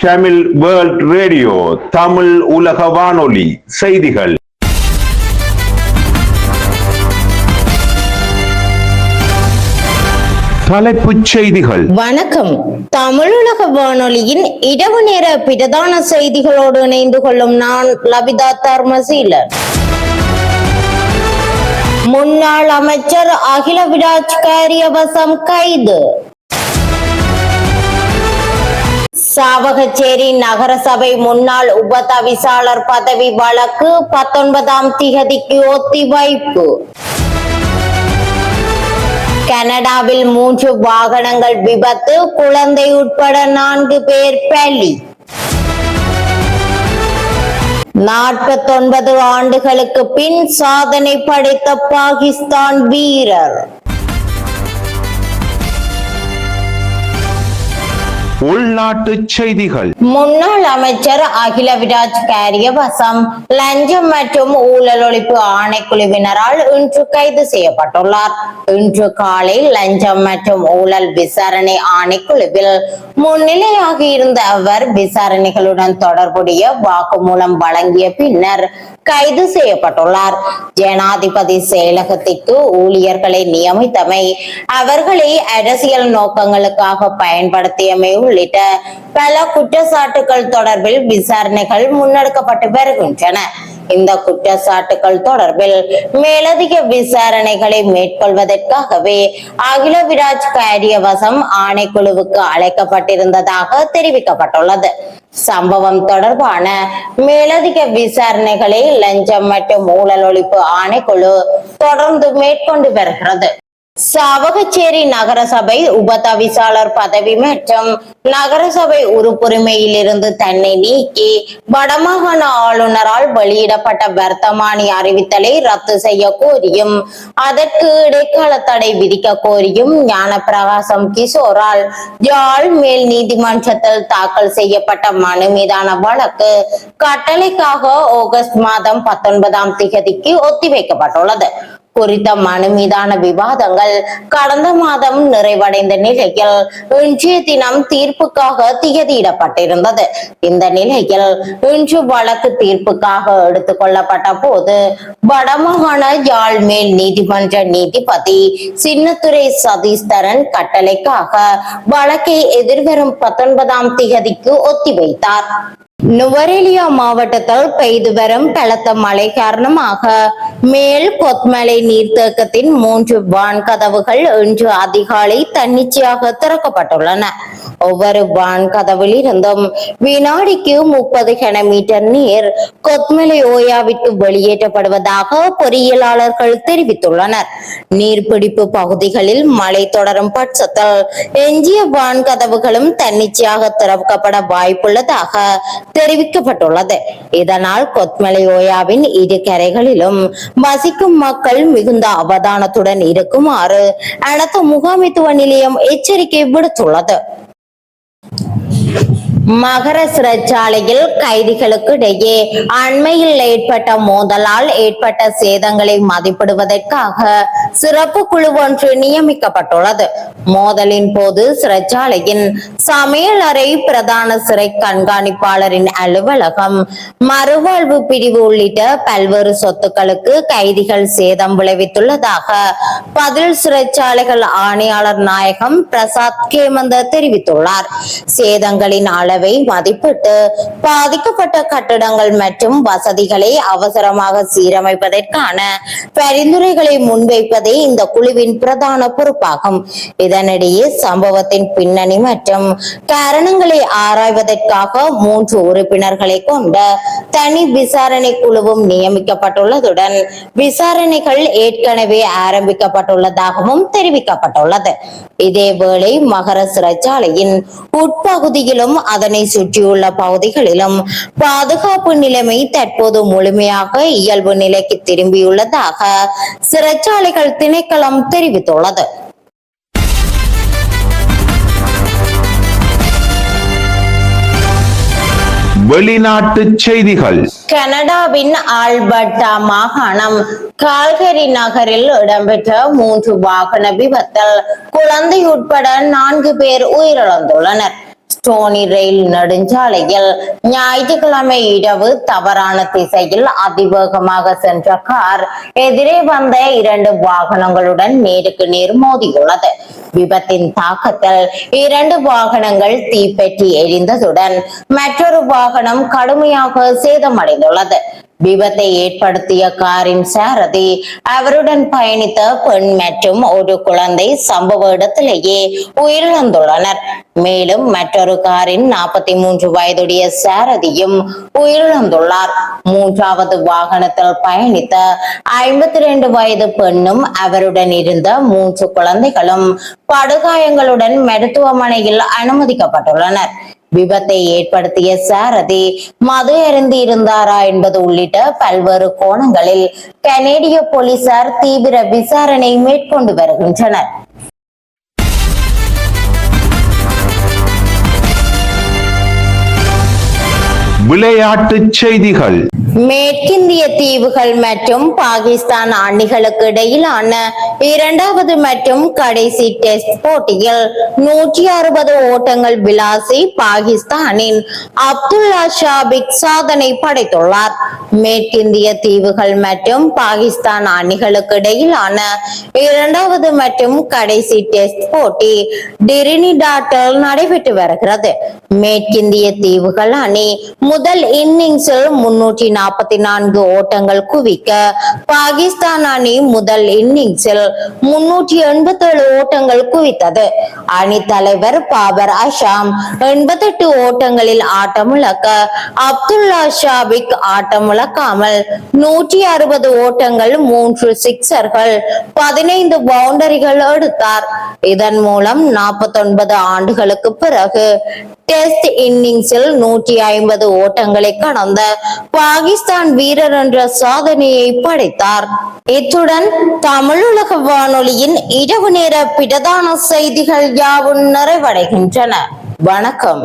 Tamil world radio, Tamil உலக வானொலி செய்திகள். தலைப்புச் செய்திகள். வணக்கம். தமிழுலக வானொலியின் இரவு நேர பிரதான செய்திகளோடு இணைந்து கொள்ளும் நான் லபிதா தர்மசீலன். முன்னாள் அமைச்சர் அகில விராஜ் காரியவசம் கைது. சாவகச்சேரி நகரசபை முன்னாள் உப தவிசாளர் பதவி வழக்கு 19ஆம் திகதிக்கு ஒத்திவைப்பு. கனடாவில் 3 வாகனங்கள் விபத்து, குழந்தை உட்பட 4 பேர் பலி. 49 ஆண்டுகளுக்கு பின் சாதனை படைத்த பாகிஸ்தான் வீரர். உள்நாட்டு செய்திகள். முன்னாள் அமைச்சர் அகில விராஜ் காரியவசம் லஞ்சம் மற்றும் ஊழல் ஒழிப்பு ஆணைக்குழுவினரால் இன்று கைது செய்யப்பட்டுள்ளார். இன்று காலை லஞ்சம் மற்றும் ஊழல் விசாரணை ஆணைக்குழுவில் முன்னிலையாகி இருந்த அவர் விசாரணைகளுடன் தொடர்புடைய வாக்குமூலம் வழங்கிய பின்னர் கைது செய்யப்பட்டுள்ளார். ஜனாதிபதி செயலகத்திற்கு ஊழியர்களை நியமித்தமை, அவர்களை அரசியல் நோக்கங்களுக்காக பயன்படுத்தியமை உள்ளிட்ட பல குற்றச்சாட்டுகள் தொடர்பில் விசாரணைகள் முன்னெடுக்கப்பட்டு வருகின்றன. இந்த குற்றச்சாட்டுகள் தொடர்பில் மேலதிக விசாரணைகளை மேற்கொள்வதற்காகவே அகில விராஜ் காரியவசம் ஆணைக்குழுவுக்கு அழைக்கப்பட்டிருந்ததாக தெரிவிக்கப்பட்டுள்ளது. சம்பவம் தொடர்பான மேலதிக விசாரணைகளை லஞ்சம் மற்றும் ஊழல் ஒழிப்பு ஆணைக்குழு தொடர்ந்து மேற்கொண்டு வருகிறது. சாவகச்சேரி நகரசபை உப தவிசாளர் பதவி மற்றும் நகரசபை உறுப்புரிமையில் இருந்து தன்னை நீக்கி வடமாகாண ஆளுநரால் வெளியிடப்பட்ட வர்த்தமானி அறிவித்தலை ரத்து செய்ய கோரியும் அதற்கு இடைக்கால தடை விதிக்க கோரியும் ஞானப்பிரகாசம் கிஷோரால் யாழ் மேல் நீதிமன்றத்தில் தாக்கல் செய்யப்பட்ட மனு மீதான வழக்கு கட்டளைக்காக ஆகஸ்ட் மாதம் 19ஆம் திகதிக்கு ஒத்திவைக்கப்பட்டுள்ளது. குறித்த மனு மீதான விவாதங்கள் கடந்த மாதம் நிறைவடைந்த நிலையில் இன்றைய தினம் தீர்ப்புக்காக திகதியிடப்பட்டிருந்தது. இந்த நிலையில் இன்று வழக்கு தீர்ப்புக்காக எடுத்துக் கொள்ளப்பட்ட போது வடமாகாண யாழ் மேல் நீதிமன்ற நீதிபதி சின்னத்துரை சதீஸ்தரன் கட்டளைக்காக வழக்கை எதிர்வரும் 19ஆம் திகதிக்கு ஒத்திவைத்தார். நுவரெலியா மாவட்டத்தில் பெய்து வரும் பலத்த மழை காரணமாக மேல் கொத்மலை நீர்த்தேக்கத்தின் 3 வான் கதவுகள் இன்று அதிகாலை தன்னிச்சையாக திறக்கப்பட்டுள்ளன. ஒவ்வொரு வான் கதவில் இருந்தும் வினாடிக்கு 30 கனமீட்டர் நீர் கொத்மலை ஓயாவிற்கு வெளியேற்றப்படுவதாக பொறியியலாளர்கள் தெரிவித்துள்ளனர். நீர்பிடிப்பு பகுதிகளில் மழை தொடரும் பட்சத்தில் எஞ்சிய வான் கதவுகளும் தன்னிச்சையாக திறக்கப்பட வாய்ப்புள்ளதாக தெரிவிக்கப்பட்டுள்ளது. இதனால் கொத்மலை ஓயாவின் 2 கரைகளிலும் வசிக்கும் மக்கள் மிகுந்த அவதானத்துடன் இருக்குமாறு அனர்த்த முகாமைத்துவ நிலையம் எச்சரிக்கை விடுத்துள்ளது. மகர சிறைச்சாலையில் கைதிகளுக்கு இடையே அண்மையில் ஏற்பட்ட மோதலால் ஏற்பட்ட சேதங்களை மதிப்பிடுவதற்காக சிறப்பு குழு ஒன்று நியமிக்கப்பட்டுள்ளது. மோதலின் போது சிறைச்சாலையின் சமையலறை, பிரதான சிறை கண்காணிப்பாளரின் அலுவலகம், மறுவாழ்வு பிரிவு உள்ளிட்ட பல்வேறு சொத்துக்களுக்கு கைதிகள் சேதம் விளைவித்துள்ளதாக பதில் சிறைச்சாலைகள் ஆணையாளர் நாயகம் பிரசாத் கேமந்த தெரிவித்துள்ளார். சேதங்களின் அளவை மதிப்பிட்டு பாதிக்கப்பட்ட கட்டடங்கள் மற்றும் வசதிகளை அவசரமாக சீரமைப்பதற்கான பரிந்துரைகளை முன்வைப்பதே இந்த குழுவின் பிரதான பொறுப்பாகும். இதனிடையே சம்பவத்தின் பின்னணி மற்றும் காரணங்களை ஆராய்வதற்காக 3 உறுப்பினர்களை கொண்ட தனி விசாரணை குழுவும் நியமிக்கப்பட்டுள்ளதுடன் விசாரணைகள் ஏற்கனவே ஆரம்பிக்கப்பட்டுள்ளதாகவும் தெரிவிக்கப்பட்டுள்ளது. இதேவேளை மகர சிறைச்சாலையின் உட்பகுதியிலும் அதனை சுற்றியுள்ள பகுதிகளிலும் பாதுகாப்பு நிலைமை தற்போது முழுமையாக இயல்பு நிலைக்கு திரும்பியுள்ளதாக சிறைச்சாலைகள் திணைக்களம் தெரிவித்துள்ளது. வெளிநாட்டு செய்திகள். கனடாவின் ஆல்பர்டா மாகாணம் கால்கரி நகரில் இடம்பெற்ற 3 வாகன விபத்தில் குழந்தை உட்பட 4 பேர் உயிரிழந்துள்ளனர். ஸ்டோனி ரயில் நெடுஞ்சாலையில் ஞாயிற்றுக்கிழமை இரவு தவறான திசையில் அதிவேகமாக சென்ற கார் எதிரே வந்த 2 வாகனங்களுடன் நேருக்கு நேர் மோதியுள்ளது. விபத்தின் தாக்கத்தில் 2 வாகனங்கள் தீப்பற்றி எரிந்ததுடன் மற்றொரு வாகனம் கடுமையாக சேதமடைந்துள்ளது. விபத்தை ஏற்படுத்திய காரின் சாரதி, அவருடன் பயணித்த பெண் மற்றும் ஒரு குழந்தை சம்பவ இடத்திலேயே உயிரிழந்துள்ளனர். மேலும் மற்றொரு காரின் 43 வயதுடைய சாரதியும் உயிரிழந்துள்ளார். 3வது வாகனத்தில் பயணித்த 52 வயது பெண்ணும் அவருடன் இருந்த 3 குழந்தைகளும் படுகாயங்களுடன் மருத்துவமனையில் அனுமதிக்கப்பட்டுள்ளனர். விபத்தை ஏற்படுத்திய சாரதி மது அருந்தி இருந்தாரா என்பது உள்ளிட்ட பல்வேறு கோணங்களில் கனேடிய போலீசார் தீவிர விசாரணை மேற்கொண்டு வருகின்றனர். விளையாட்டுச் செய்திகள். மேற்கிந்திய தீவுகள் மற்றும் பாகிஸ்தான் அணிகளுக்கு இடையிலான 2வது மற்றும் கடைசி டெஸ்ட் போட்டியில் 160 ஓட்டங்கள் விளாசி பாகிஸ்தானின் அப்துல்லா ஷாபிக் சாதனை படைத்துள்ளார். மேற்கிந்திய தீவுகள் மற்றும் பாகிஸ்தான் அணிகளுக்கு இடையிலான 2வது மற்றும் கடைசி டெஸ்ட் போட்டி டிரினிடாட்டில் நடைபெற்று வருகிறது. மேற்கிந்திய தீவுகள் அணி முதல் இன்னிங்ஸில் 344 ஓட்டங்கள் குவிக்க, பாகிஸ்தான் அணி முதல் இன்னிங்ஸில் 387 ஓட்டங்கள் குவித்தது. அணி தலைவர் பாபர் அசாம் 88 ஓட்டங்களில் ஆட்டமிழக்க, அப்துல்லா ஷாபிக் ஆட்டமிழக்காமல் 160 ஓட்டங்கள், 3 சிக்சர்கள், 15 பவுண்டரிகள் எடுத்தார். இதன் மூலம் 49 ஆண்டுகளுக்கு பிறகு டெஸ்ட் இன்னிங்ஸில் 150 ஓட்டங்களை கடந்த பாகிஸ்தான் வீரர் என்ற சாதனையை படைத்தார். இத்துடன் தமிழுலக வானொலியின் இரவு நேர பிரதான செய்திகள் யாவும் நிறைவடைகின்றன. வணக்கம்.